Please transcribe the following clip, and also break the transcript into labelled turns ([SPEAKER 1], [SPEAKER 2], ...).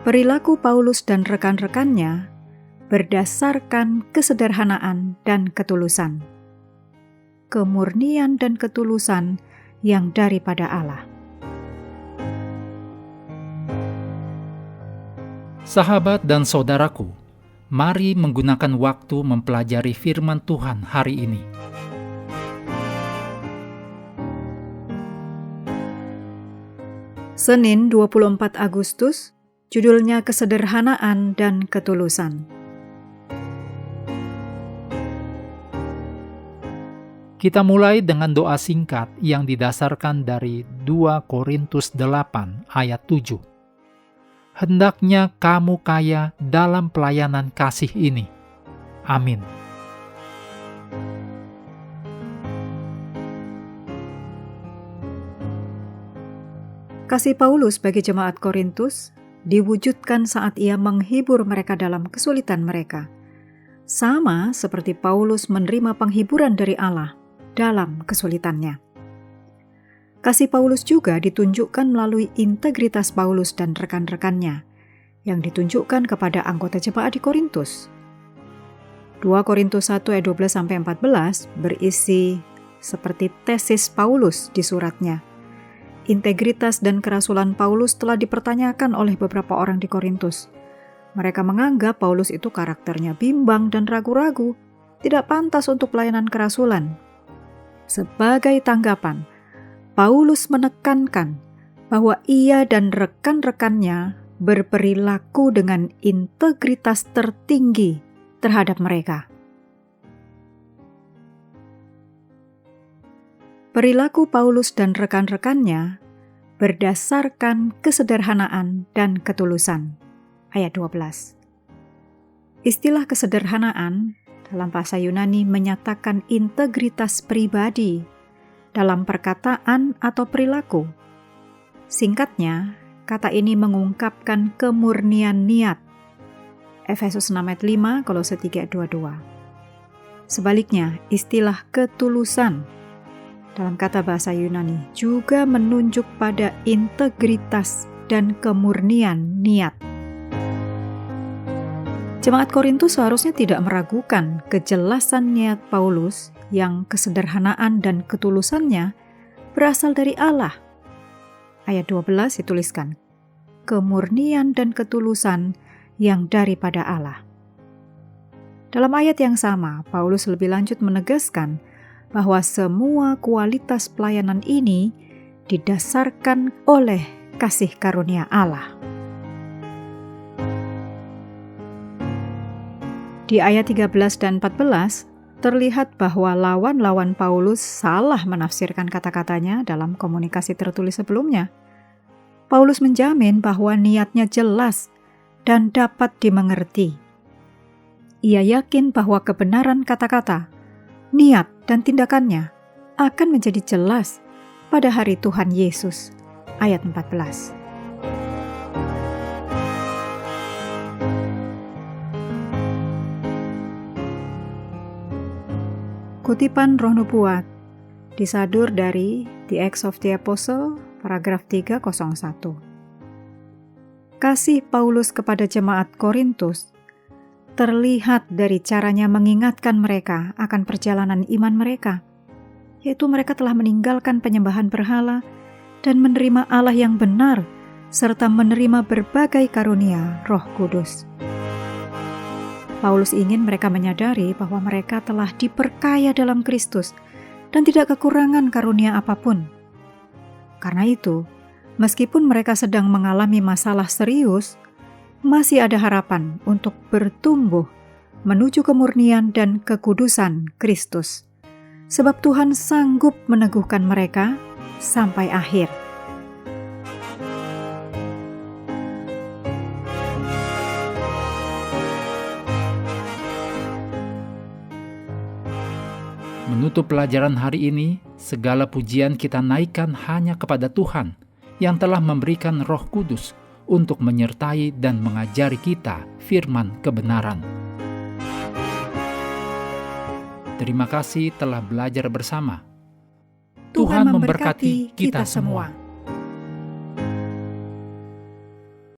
[SPEAKER 1] Perilaku Paulus dan rekan-rekannya berdasarkan kesederhanaan dan ketulusan, kemurnian dan ketulusan yang daripada Allah.
[SPEAKER 2] Sahabat dan saudaraku, mari menggunakan waktu mempelajari firman Tuhan hari ini.
[SPEAKER 1] Senin 24 Agustus, judulnya Kesederhanaan dan Ketulusan.
[SPEAKER 2] Kita mulai dengan doa singkat yang didasarkan dari 2 Korintus 8 ayat 7. Hendaknya kamu kaya dalam pelayanan kasih ini. Amin.
[SPEAKER 1] Kasih Paulus bagi jemaat Korintus diwujudkan saat ia menghibur mereka dalam kesulitan mereka. Sama seperti Paulus menerima penghiburan dari Allah dalam kesulitannya. Kasih Paulus juga ditunjukkan melalui integritas Paulus dan rekan-rekannya yang ditunjukkan kepada anggota jemaat di Korintus. 2 Korintus 1 ayat 12-14 berisi seperti tesis Paulus di suratnya. Integritas dan kerasulan Paulus telah dipertanyakan oleh beberapa orang di Korintus. Mereka menganggap Paulus itu karakternya bimbang dan ragu-ragu, tidak pantas untuk pelayanan kerasulan. Sebagai tanggapan, Paulus menekankan bahwa ia dan rekan-rekannya berperilaku dengan integritas tertinggi terhadap mereka. Perilaku Paulus dan rekan-rekannya berdasarkan kesederhanaan dan ketulusan. Ayat 12. Istilah kesederhanaan dalam bahasa Yunani menyatakan integritas pribadi dalam perkataan atau perilaku. Singkatnya, kata ini mengungkapkan kemurnian niat. Efesus 6 ayat 5, Kolose 3 ayat 22. Sebaliknya, istilah ketulusan dalam kata bahasa Yunani juga menunjuk pada integritas dan kemurnian niat. Jemaat Korintus seharusnya tidak meragukan kejelasan niat Paulus yang kesederhanaan dan ketulusannya berasal dari Allah. Ayat 12 dituliskan, kemurnian dan ketulusan yang daripada Allah. Dalam ayat yang sama, Paulus lebih lanjut menegaskan bahwa semua kualitas pelayanan ini didasarkan oleh kasih karunia Allah. Di ayat 13 dan 14, terlihat bahwa lawan-lawan Paulus salah menafsirkan kata-katanya dalam komunikasi tertulis sebelumnya. Paulus menjamin bahwa niatnya jelas dan dapat dimengerti. Ia yakin bahwa kebenaran kata-kata, niat, dan tindakannya akan menjadi jelas pada hari Tuhan Yesus. Ayat 14. Kutipan Roh Nubuat disadur dari The Acts of the Apostle, paragraf 301. Kasih Paulus kepada jemaat Korintus terlihat dari caranya mengingatkan mereka akan perjalanan iman mereka, yaitu mereka telah meninggalkan penyembahan berhala dan menerima Allah yang benar, serta menerima berbagai karunia Roh Kudus. Paulus ingin mereka menyadari bahwa mereka telah diperkaya dalam Kristus dan tidak kekurangan karunia apapun. Karena itu, meskipun mereka sedang mengalami masalah serius, masih ada harapan untuk bertumbuh menuju kemurnian dan kekudusan Kristus. Sebab Tuhan sanggup meneguhkan mereka sampai akhir.
[SPEAKER 2] Menutup pelajaran hari ini, segala pujian kita naikkan hanya kepada Tuhan yang telah memberikan Roh Kudus untuk menyertai dan mengajari kita firman kebenaran. Terima kasih telah belajar bersama. Tuhan memberkati kita semua.